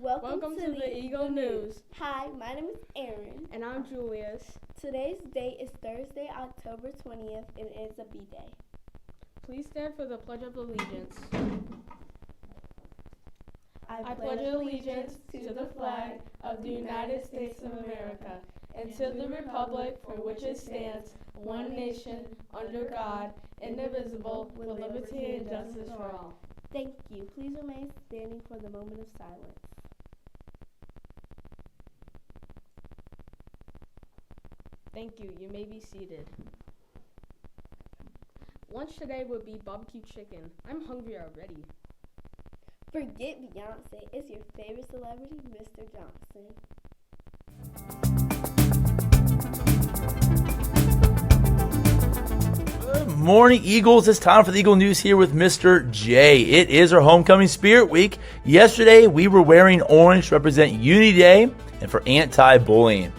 Welcome to the Eagle News. Hi, my name is Erin. And I'm Julius. Today's date is Thursday, October 20th, and it is a B-Day. Please stand for the Pledge of Allegiance. I pledge allegiance to the flag of the United States of America and to the republic for which it stands, one nation, under God, indivisible, with liberty and justice for all. Thank you. Please remain standing for the moment of silence. Thank you. You may be seated. Lunch today would be barbecue chicken. I'm hungry already. Forget Beyonce. It's your favorite celebrity, Mr. Johnson. Good morning, Eagles. It's time for the Eagle News here with Mr. J. It is our Homecoming Spirit Week. Yesterday, we were wearing orange to represent Unity Day and for anti-bullying.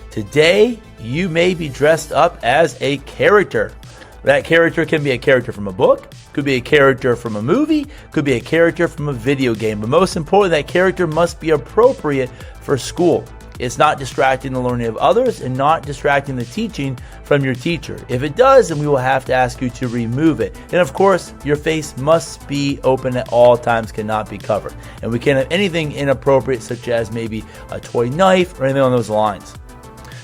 Today, you may be dressed up as a character. That character can be a character from a book, could be a character from a movie, could be a character from a video game. But most important, that character must be appropriate for school. It's not distracting the learning of others and not distracting the teaching from your teacher. If it does, then we will have to ask you to remove it. And of course, your face must be open at all times, cannot be covered. And we can't have anything inappropriate, such as maybe a toy knife or anything on those lines.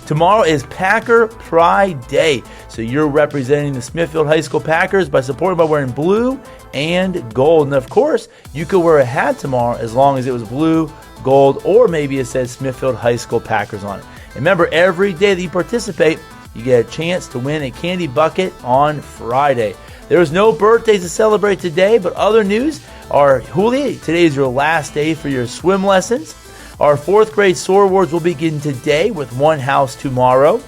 Tomorrow is Packer Pride Day. So you're representing the Smithfield High School Packers by supporting by wearing blue and gold. And of course, you could wear a hat tomorrow as long as it was blue, gold, or maybe it says Smithfield High School Packers on it. And remember, every day that you participate, you get a chance to win a candy bucket on Friday. There is no birthdays to celebrate today, but other news are, Julia, today is your last day for your swim lessons. Our 4th grade SOAR Awards will begin today with one house tomorrow.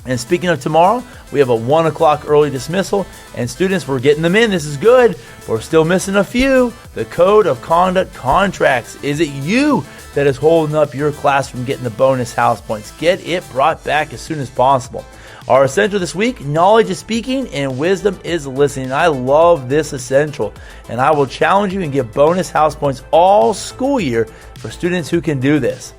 And speaking of tomorrow, we have a 1 o'clock early dismissal. And students, we're getting them in. This is good. We're still missing a few. The Code of Conduct contracts. Is it you that is holding up your class from getting the bonus house points? Get it brought back as soon as possible. Our essential this week, knowledge is speaking and wisdom is listening. I love this essential, and I will challenge you and give bonus house points all school year for students who can do this.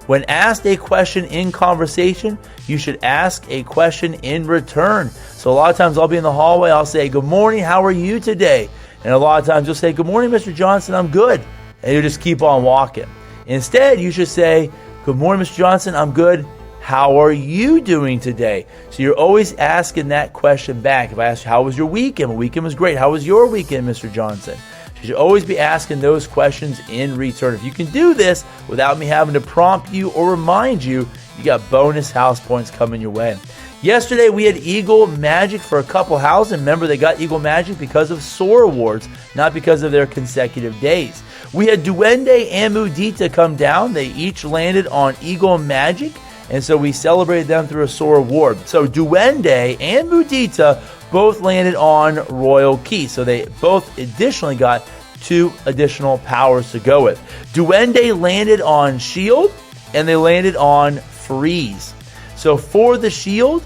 When asked a question in conversation, you should ask a question in return. So a lot of times I'll be in the hallway, I'll say, "Good morning, how are you today?" And a lot of times you'll say, "Good morning, Mr. Johnson, I'm good." And you'll just keep on walking. Instead, you should say, "Good morning, Mr. Johnson, I'm good. How are you doing today?" So you're always asking that question back. If I ask you, "How was your weekend?" "My weekend was great." "How was your weekend, Mr. Johnson?" You should always be asking those questions in return. If you can do this without me having to prompt you or remind you, you got bonus house points coming your way. Yesterday, we had Eagle Magic for a couple houses. And remember, they got Eagle Magic because of SOAR Awards, not because of their consecutive days. We had Duende and Mudita come down. They each landed on Eagle Magic. And so we celebrated them through a SOAR Award. So Duende and Mudita both landed on Royal Key. So they both additionally got 2 additional powers to go with. Duende landed on Shield and they landed on Freeze. So for the Shield,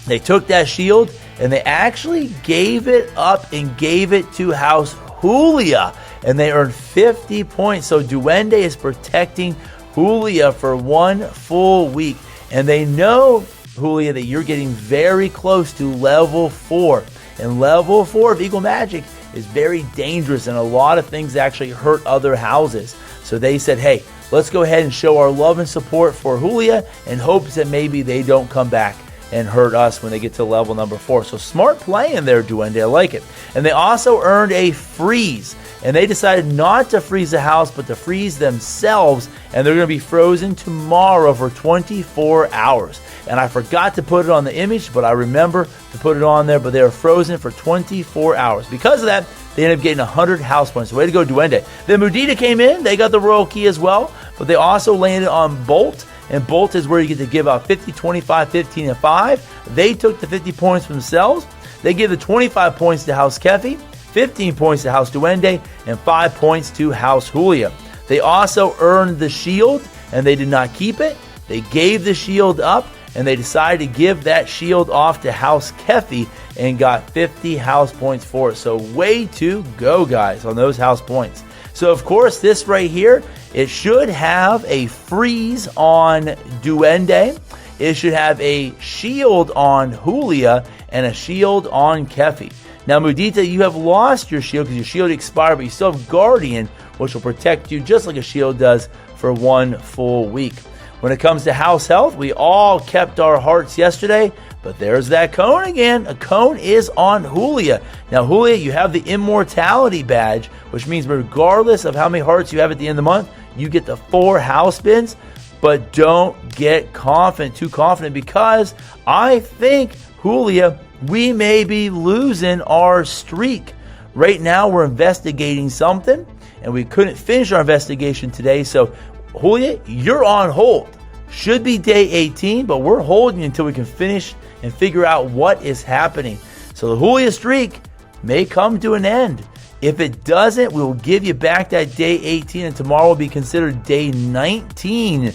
they took that Shield and they actually gave it up and gave it to House Julia. And they earned 50 points. So Duende is protecting Julia for 1 full week. And they know, Julia, that you're getting very close to level 4. And level 4 of Eagle Magic is very dangerous, and a lot of things actually hurt other houses. So they said, hey, let's go ahead and show our love and support for Julia in hopes that maybe they don't come back and hurt us when they get to level number 4. So smart play in there, Duende. I like it. And they also earned a freeze. And they decided not to freeze the house, but to freeze themselves. And they're going to be frozen tomorrow for 24 hours. And I forgot to put it on the image, but I remember to put it on there. But they are frozen for 24 hours. Because of that, they ended up getting 100 house points. Way to go, Duende. Then Mudita came in. They got the Royal Key as well. But they also landed on Bolt. And Bolt is where you get to give out 50, 25, 15, and 5. They took the 50 points for themselves. They gave the 25 points to House Kefi, 15 points to House Duende, and 5 points to House Julia. They also earned the shield, and they did not keep it. They gave the shield up, and they decided to give that shield off to House Kefi and got 50 house points for it. So way to go, guys, on those house points. So, of course, this right here, it should have a freeze on Duende. It should have a shield on Julia and a shield on Kefi. Now, Mudita, you have lost your shield because your shield expired, but you still have Guardian, which will protect you just like a shield does for 1 full week. When it comes to house health, we all kept our hearts yesterday, but there's that cone again. A cone is on Julia. Now, Julia, you have the immortality badge, which means regardless of how many hearts you have at the end of the month, you get the 4 house spins, but don't get too confident, because I think, Julia, we may be losing our streak. Right now, we're investigating something, and we couldn't finish our investigation today. So, Julia, you're on hold. Should be day 18, but we're holding until we can finish and figure out what is happening. So the Julia streak may come to an end. If it doesn't, we will give you back that day 18, and tomorrow will be considered day 19.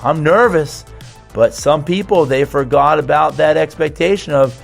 I'm nervous. But some people, they forgot about that expectation of,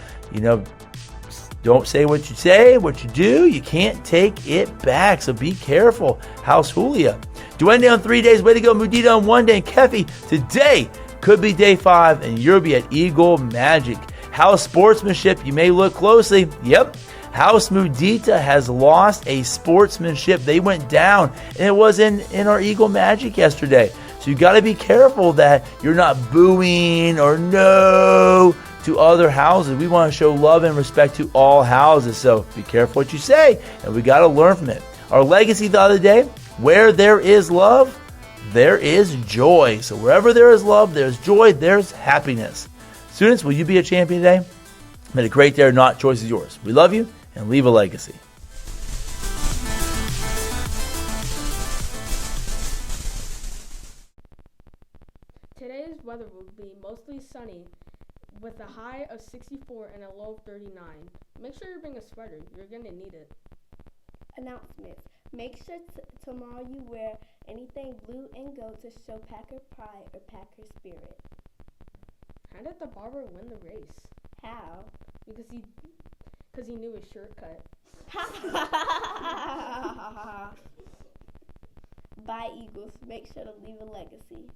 don't say what you say, what you do. You can't take it back. So be careful. House Julia. Duende on 3 days. Way to go. Mudita on 1 day. And Kefi, today could be day 5, and you'll be at Eagle Magic. House Sportsmanship. You may look closely. Yep. House Mudita has lost a sportsmanship. They went down, and it was in our Eagle Magic yesterday. So you got to be careful that you're not booing or no to other houses. We want to show love and respect to all houses. So be careful what you say, and we got to learn from it. Our legacy the other day, where there is love, there is joy. So wherever there is love, there's joy, there's happiness. Students, will you be a champion today? Made a great day or not, choice is yours. We love you, and leave a legacy. Today's weather will be mostly sunny with a high of 64 and a low of 39. Make sure you bring a sweater. You're going to need it. Announcements. Make sure tomorrow you wear anything blue and gold to show Packer pride or Packer spirit. How did the barber win the race? How? Because he knew his shortcut. Bye, Eagles. Make sure to leave a legacy.